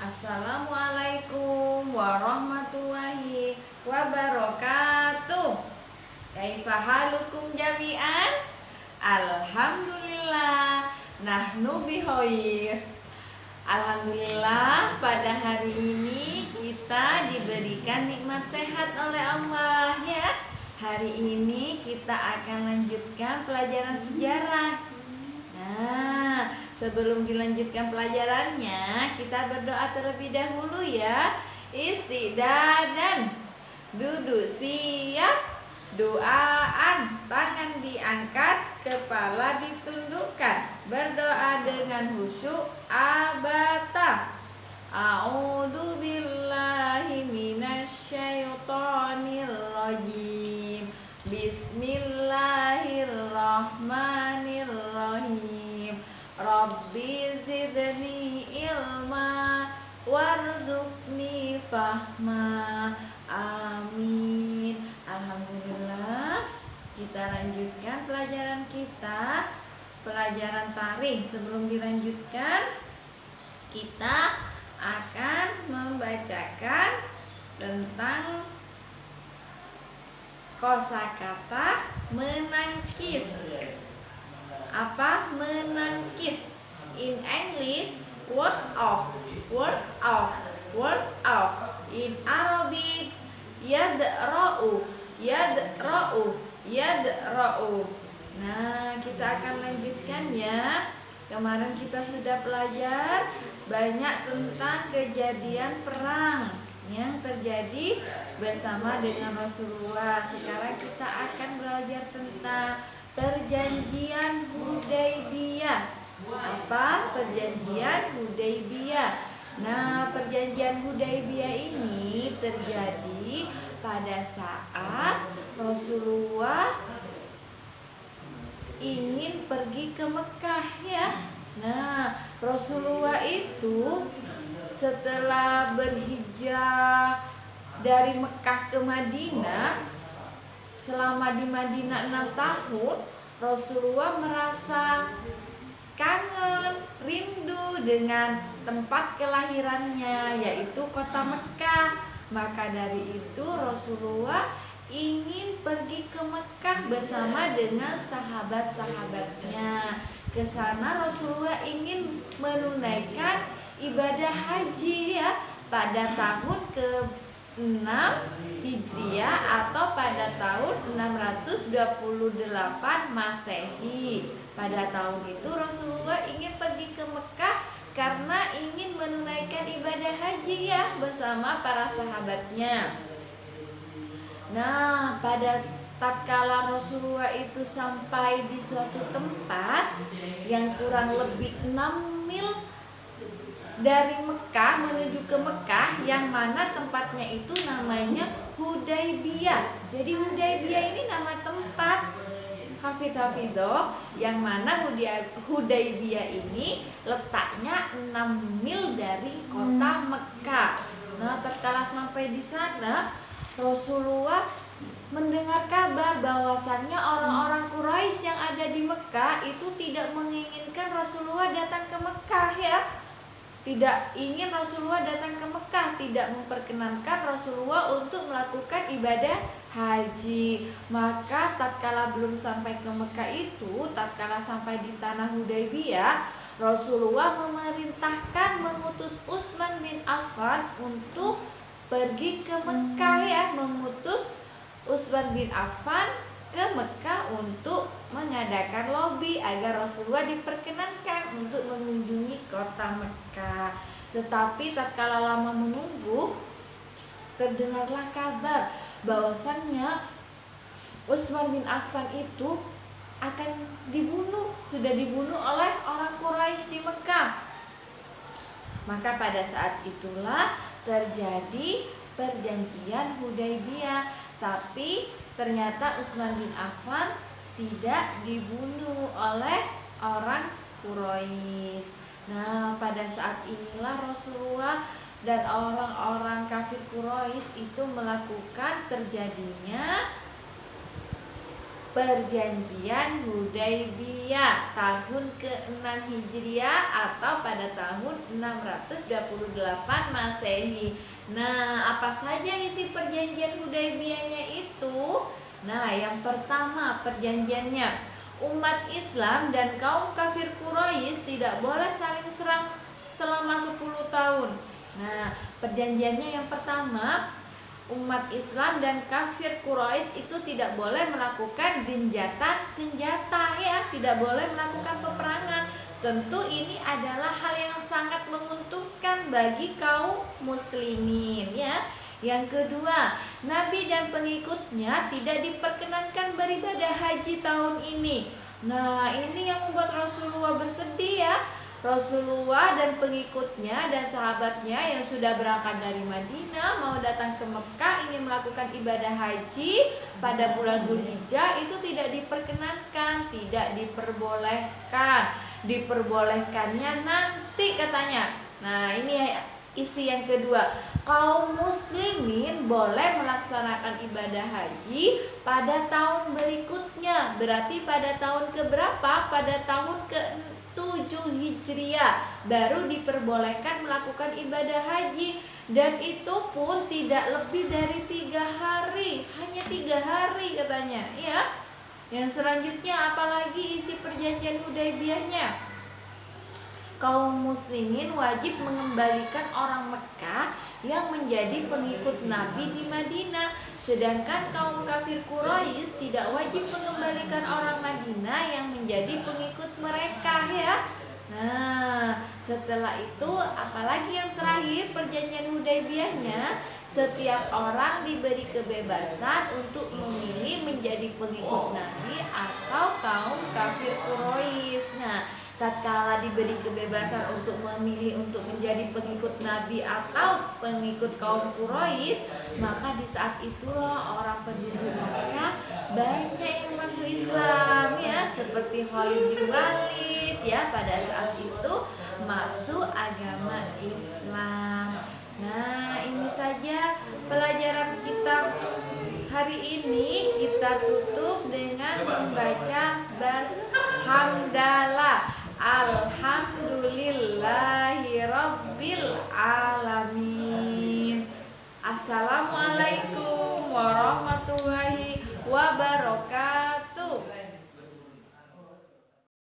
Assalamualaikum warahmatullahi wabarakatuh. Kaifa halukum jami'an? Alhamdulillah, nahnu bikhair. Alhamdulillah, pada hari ini kita diberikan nikmat sehat oleh Allah ya. Hari ini kita akan lanjutkan pelajaran sejarah. Nah, sebelum dilanjutkan pelajarannya, kita berdoa terlebih dahulu ya. Istidadan, duduk siap, doaan, tangan diangkat, kepala ditundukkan, berdoa dengan khusyuk abata. A'udzu billahi minasyaitonir rajim. Bismillahirrahmanirrahim. Rabbi zidni ilma warzuqni fahma. Amin. Alhamdulillah. Kita lanjutkan pelajaran kita, pelajaran tarikh. Sebelum dilanjutkan, kita akan membacakan tentang kosakata menangkis. Apa menangkis? In English, word of. In Arabic, yadra'u. Nah, kita akan lanjutkan ya. Kemarin kita sudah belajar banyak tentang kejadian perang yang terjadi bersama dengan Rasulullah. Sekarang kita akan belajar tentang perjanjian Hudaybiyah. Apa perjanjian Hudaybiyah? Nah, perjanjian Hudaybiyah ini terjadi pada saat Rasulullah ingin pergi ke Mekah ya. Nah, Rasulullah itu setelah berhijrah dari Mekah ke Madinah, selama di Madinah 6 tahun, Rasulullah merasa kangen, rindu dengan tempat kelahirannya, yaitu kota Mekah. Maka dari itu Rasulullah ingin pergi ke Mekah bersama dengan sahabat-sahabatnya. Ke sana Rasulullah ingin menunaikan ibadah haji ya, pada tahun ke-6 Hijriah atau pada tahun 628 Masehi. Pada tahun itu Rasulullah ingin pergi ke Mekah karena ingin menunaikan ibadah haji ya bersama para sahabatnya. Nah, pada tatkala Rasulullah itu sampai di suatu tempat yang kurang lebih 6 mil dari Mekah menuju ke Mekah, yang mana tempatnya itu namanya Hudaybiyah. Jadi Hudaybiyah ini nama tempat, hafidh-hafidhoh, yang mana Hudaybiyah ini letaknya 6 mil dari kota Mekah. Nah, tatkala sampai di sana, Rasulullah mendengar kabar bahwasannya orang-orang Quraisy yang ada di Mekah itu tidak menginginkan Rasulullah datang ke Mekah ya. Tidak ingin Rasulullah datang ke Mekah, tidak memperkenankan Rasulullah untuk melakukan ibadah haji. Maka tatkala belum sampai ke Mekah itu, tatkala sampai di tanah Hudaybiyah, Rasulullah memerintahkan mengutus Utsman bin Affan untuk pergi ke Mekah ya, mengutus Utsman bin Affan ke Mekah untuk mengadakan lobi agar Rasulullah diperkenankan untuk mengunjungi kota Mekah. Tetapi tatkala lama menunggu, terdengarlah kabar bahwasannya Utsman bin Affan itu akan dibunuh, sudah dibunuh oleh orang Quraisy di Mekah. Maka pada saat itulah terjadi perjanjian Hudaybiyah. Tapi ternyata Utsman bin Affan tidak dibunuh oleh orang Quraisy. Nah, pada saat inilah Rasulullah dan orang-orang kafir Quraisy itu melakukan terjadinya Perjanjian Hudaybiyah tahun ke-6 Hijriah atau pada tahun 628 Masehi. Nah, apa saja isi perjanjian Hudaybiyahnya itu? Nah, yang pertama perjanjiannya, umat Islam dan kaum kafir Quraisy tidak boleh saling serang selama 10 tahun. Nah, perjanjiannya yang pertama, umat Islam dan kafir Quraisy itu tidak boleh melakukan genjatan senjata, ya, tidak boleh melakukan peperangan. Tentu ini adalah hal yang sangat menguntungkan bagi kaum muslimin, ya. Yang kedua, Nabi dan pengikutnya tidak diperkenankan beribadah haji tahun ini. Nah, ini yang membuat Rasulullah bersedih, ya. Rasulullah dan pengikutnya dan sahabatnya yang sudah berangkat dari Madinah mau datang ke Mekah ingin melakukan ibadah haji pada bulan Dzulhijjah itu tidak diperkenankan, tidak diperbolehkan. Diperbolehkannya nanti katanya. Nah, ini isi yang kedua. Kaum muslimin boleh melaksanakan ibadah haji pada tahun berikutnya. Berarti pada tahun keberapa? Pada tahun ke-7 Hijriah baru diperbolehkan melakukan ibadah haji, dan itu pun tidak lebih dari 3 hari, hanya 3 hari katanya, ya. Yang selanjutnya apalagi isi perjanjian Hudaybiyahnya? Kaum muslimin wajib mengembalikan orang Mekah yang menjadi pengikut Nabi di Madinah, sedangkan kaum kafir Quraisy tidak wajib mengembalikan orang Madinah yang menjadi pengikut mereka, ya. Nah, setelah itu apalagi yang terakhir perjanjian Hudaybiyahnya, setiap orang diberi kebebasan untuk memilih menjadi pengikut Nabi atau kaum kafir Quraisy. Nah, tatkala diberi kebebasan untuk memilih untuk menjadi pengikut Nabi atau pengikut kaum Quraisy, maka di saat itulah orang penduduk Makkah banyak yang masuk Islam, ya, seperti Khalid bin Walid, ya, pada saat itu masuk agama Islam. Nah, ini saja pelajaran kita hari ini. Kita tutup dengan membaca hamdalah. Alhamdulillahirabbil alamin. Assalamualaikum